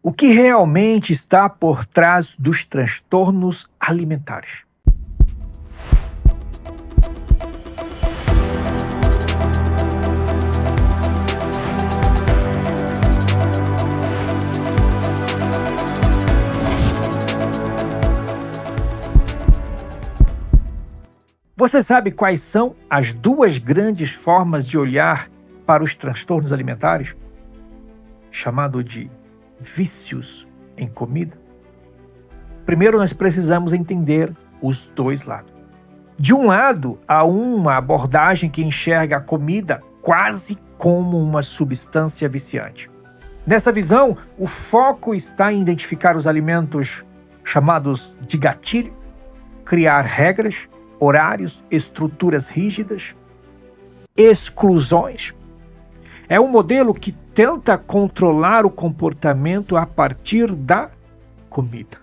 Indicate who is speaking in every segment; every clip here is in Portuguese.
Speaker 1: O que realmente está por trás dos transtornos alimentares? Você sabe quais são as duas grandes formas de olhar para os transtornos alimentares? Chamado de vícios em comida? Primeiro, nós precisamos entender os dois lados. De um lado, há uma abordagem que enxerga a comida quase como uma substância viciante. Nessa visão, o foco está em identificar os alimentos chamados de gatilho, criar regras, horários, estruturas rígidas, exclusões. É um modelo que tenta controlar o comportamento a partir da comida.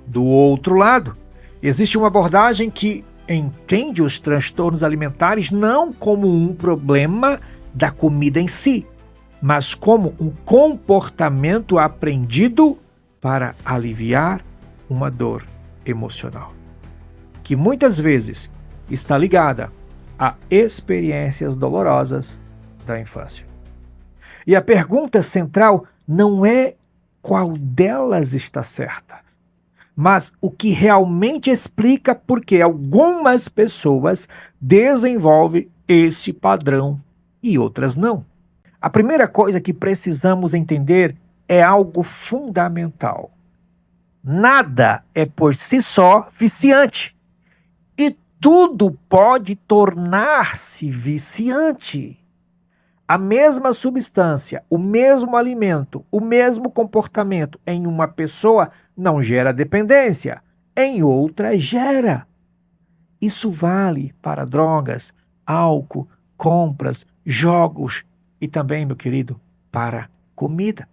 Speaker 1: Do outro lado, existe uma abordagem que entende os transtornos alimentares não como um problema da comida em si, mas como um comportamento aprendido para aliviar uma dor emocional, que muitas vezes está ligada a experiências dolorosas da infância. E a pergunta central não é qual delas está certa, mas o que realmente explica por que algumas pessoas desenvolvem esse padrão e outras não. A primeira coisa que precisamos entender é algo fundamental. Nada é por si só viciante. E tudo pode tornar-se viciante. A mesma substância, o mesmo alimento, o mesmo comportamento em uma pessoa não gera dependência, em outra gera. Isso vale para drogas, álcool, compras, jogos e também, meu querido, para comida.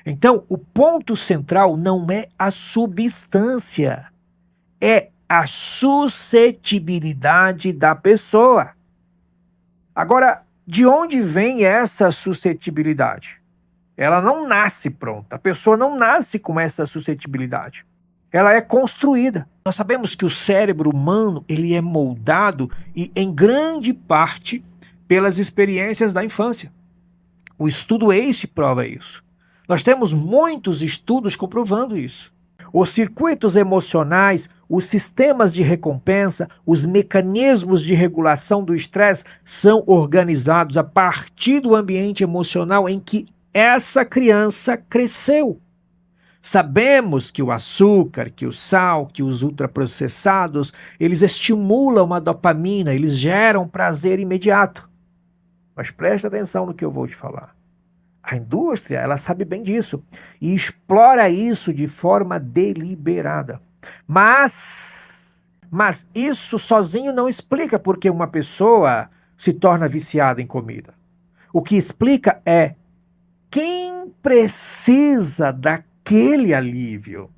Speaker 1: Então, o ponto central não é a substância, é a suscetibilidade da pessoa. Agora, de onde vem essa suscetibilidade? Ela não nasce pronta. A pessoa não nasce com essa suscetibilidade. Ela é construída. Nós sabemos que o cérebro humano ele é moldado e, em grande parte, pelas experiências da infância. O estudo ACE prova isso. Nós temos muitos estudos comprovando isso. Os circuitos emocionais, os sistemas de recompensa, os mecanismos de regulação do estresse são organizados a partir do ambiente emocional em que essa criança cresceu. Sabemos que o açúcar, que o sal, que os ultraprocessados, eles estimulam a dopamina, eles geram prazer imediato. Mas presta atenção no que eu vou te falar. A indústria, ela sabe bem disso e explora isso de forma deliberada. Mas isso sozinho não explica por que uma pessoa se torna viciada em comida. O que explica é quem precisa daquele alívio.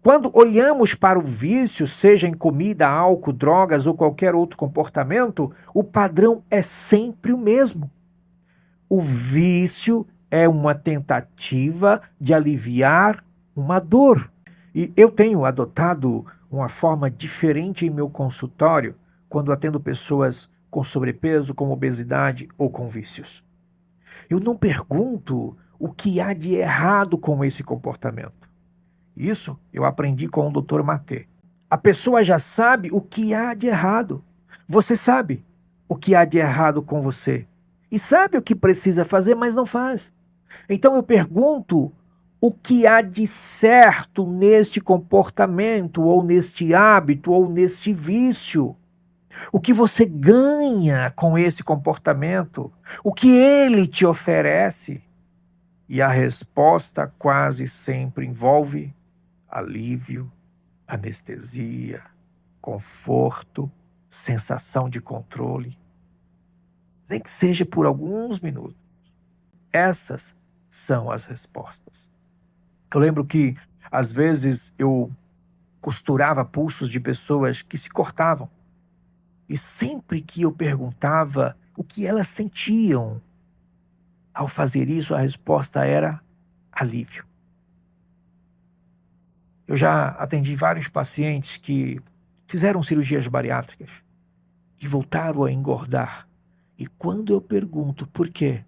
Speaker 1: Quando olhamos para o vício, seja em comida, álcool, drogas ou qualquer outro comportamento, o padrão é sempre o mesmo. O vício é uma tentativa de aliviar uma dor. E eu tenho adotado uma forma diferente em meu consultório quando atendo pessoas com sobrepeso, com obesidade ou com vícios. Eu não pergunto o que há de errado com esse comportamento. Isso eu aprendi com o Dr. Maté. A pessoa já sabe o que há de errado. Você sabe o que há de errado com você. E sabe o que precisa fazer, mas não faz. Então eu pergunto o que há de certo neste comportamento, ou neste hábito, ou neste vício. O que você ganha com esse comportamento? O que ele te oferece? E a resposta quase sempre envolve alívio, anestesia, conforto, sensação de controle. Nem que seja por alguns minutos. Essas são as respostas. Eu lembro que, às vezes, eu costurava pulsos de pessoas que se cortavam. E sempre que eu perguntava o que elas sentiam ao fazer isso, a resposta era alívio. Eu já atendi vários pacientes que fizeram cirurgias bariátricas e voltaram a engordar. E quando eu pergunto por quê,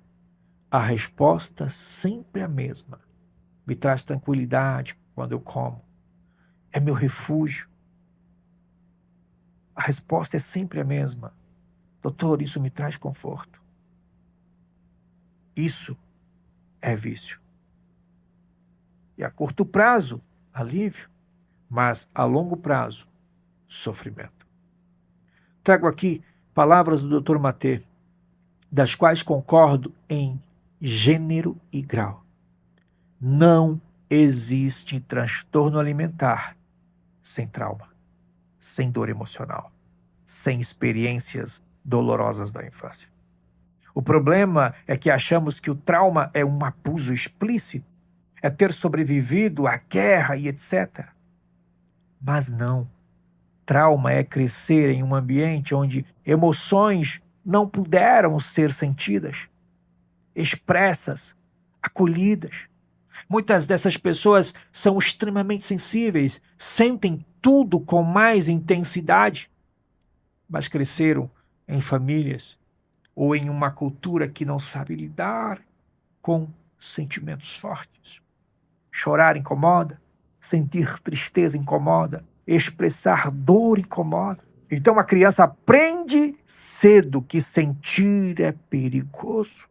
Speaker 1: a resposta sempre é a mesma. Me traz tranquilidade quando eu como. É meu refúgio. A resposta é sempre a mesma. Doutor, isso me traz conforto. Isso é vício. E a curto prazo, alívio, mas a longo prazo, sofrimento. Trago aqui palavras do Dr. Maté, das quais concordo em gênero e grau. Não existe transtorno alimentar sem trauma, sem dor emocional, sem experiências dolorosas da infância. O problema é que achamos que o trauma é um abuso explícito, é ter sobrevivido à guerra e etc. Mas não. Trauma é crescer em um ambiente onde emoções não puderam ser sentidas, expressas, acolhidas. Muitas dessas pessoas são extremamente sensíveis, sentem tudo com mais intensidade, mas cresceram em famílias ou em uma cultura que não sabe lidar com sentimentos fortes. Chorar incomoda, sentir tristeza incomoda, expressar dor incomoda. Então a criança aprende cedo que sentir é perigoso,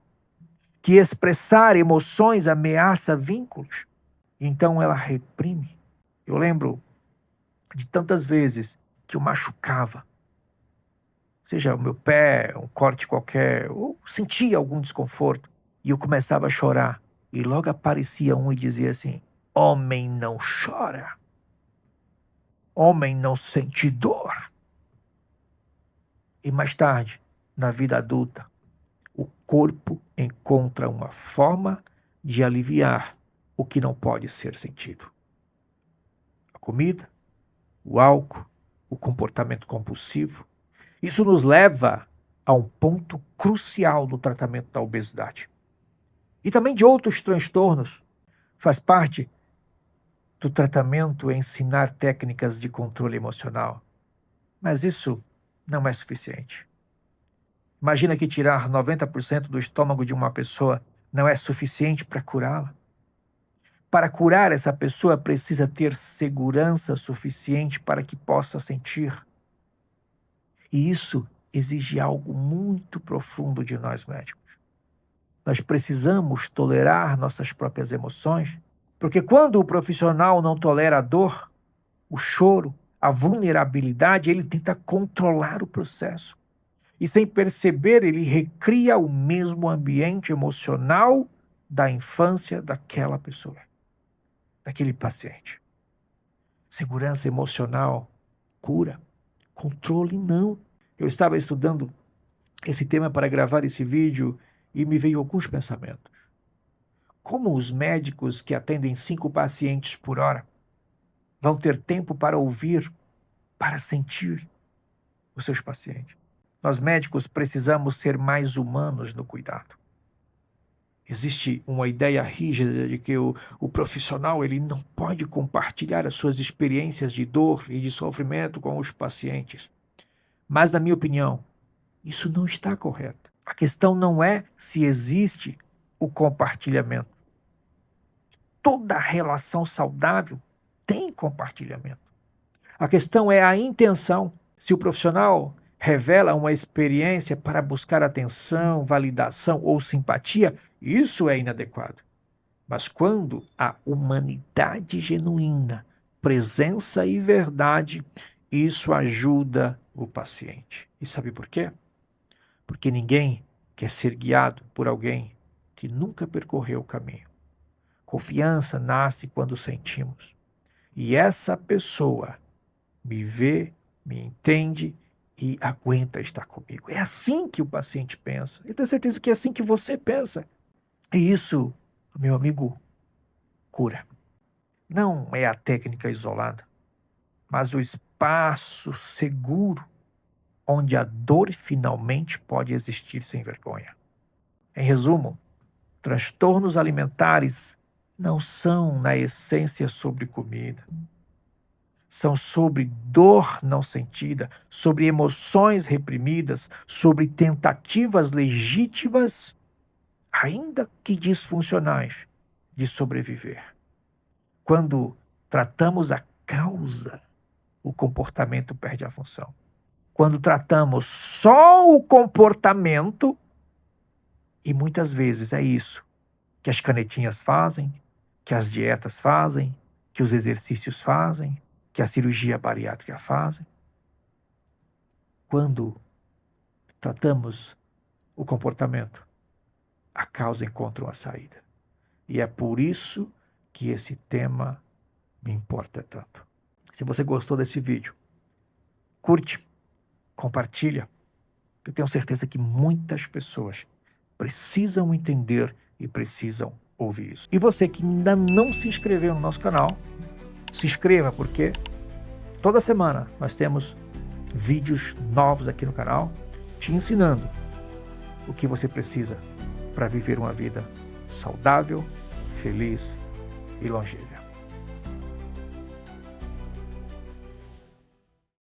Speaker 1: que expressar emoções ameaça vínculos. Então ela reprime. Eu lembro de tantas vezes que eu machucava, seja o meu pé, um corte qualquer, ou sentia algum desconforto, e eu começava a chorar. E logo aparecia um e dizia assim: homem não chora, homem não sente dor. E mais tarde, na vida adulta, o corpo encontra uma forma de aliviar o que não pode ser sentido. A comida, o álcool, o comportamento compulsivo. Isso nos leva a um ponto crucial no tratamento da obesidade. E também de outros transtornos. Faz parte do tratamento ensinar técnicas de controle emocional. Mas isso não é suficiente. Imagina que tirar 90% do estômago de uma pessoa não é suficiente para curá-la. Para curar essa pessoa precisa ter segurança suficiente para que possa sentir. E isso exige algo muito profundo de nós médicos. Nós precisamos tolerar nossas próprias emoções, porque quando o profissional não tolera a dor, o choro, a vulnerabilidade, ele tenta controlar o processo. E sem perceber, ele recria o mesmo ambiente emocional da infância daquela pessoa, daquele paciente. Segurança emocional, cura, controle não. Eu estava estudando esse tema para gravar esse vídeo e me veio alguns pensamentos. Como os médicos que atendem 5 pacientes por hora vão ter tempo para ouvir, para sentir os seus pacientes? Nós médicos precisamos ser mais humanos no cuidado. Existe uma ideia rígida de que o profissional ele não pode compartilhar as suas experiências de dor e de sofrimento com os pacientes. Mas, na minha opinião, isso não está correto. A questão não é se existe o compartilhamento. Toda relação saudável tem compartilhamento. A questão é a intenção. Se o profissional revela uma experiência para buscar atenção, validação ou simpatia, isso é inadequado. Mas quando há humanidade genuína, presença e verdade, isso ajuda o paciente. E sabe por quê? Porque ninguém quer ser guiado por alguém que nunca percorreu o caminho. Confiança nasce quando sentimos. E essa pessoa me vê, me entende e aguenta estar comigo. É assim que o paciente pensa. Eu tenho certeza que é assim que você pensa. E isso, meu amigo, cura. Não é a técnica isolada, mas o espaço seguro onde a dor finalmente pode existir sem vergonha. Em resumo, transtornos alimentares não são, na essência, sobre comida. São sobre dor não sentida, sobre emoções reprimidas, sobre tentativas legítimas, ainda que disfuncionais, de sobreviver. Quando tratamos a causa, o comportamento perde a função. Quando tratamos só o comportamento, e muitas vezes é isso que as canetinhas fazem, que as dietas fazem, que os exercícios fazem, que a cirurgia bariátrica fazem. Quando tratamos o comportamento, a causa encontra uma saída. E é por isso que esse tema me importa tanto. Se você gostou desse vídeo, curte, compartilha. Eu tenho certeza que muitas pessoas precisam entender e precisam ouvir isso. E você que ainda não se inscreveu no nosso canal, se inscreva, porque toda semana nós temos vídeos novos aqui no canal, te ensinando o que você precisa para viver uma vida saudável, feliz e longeva.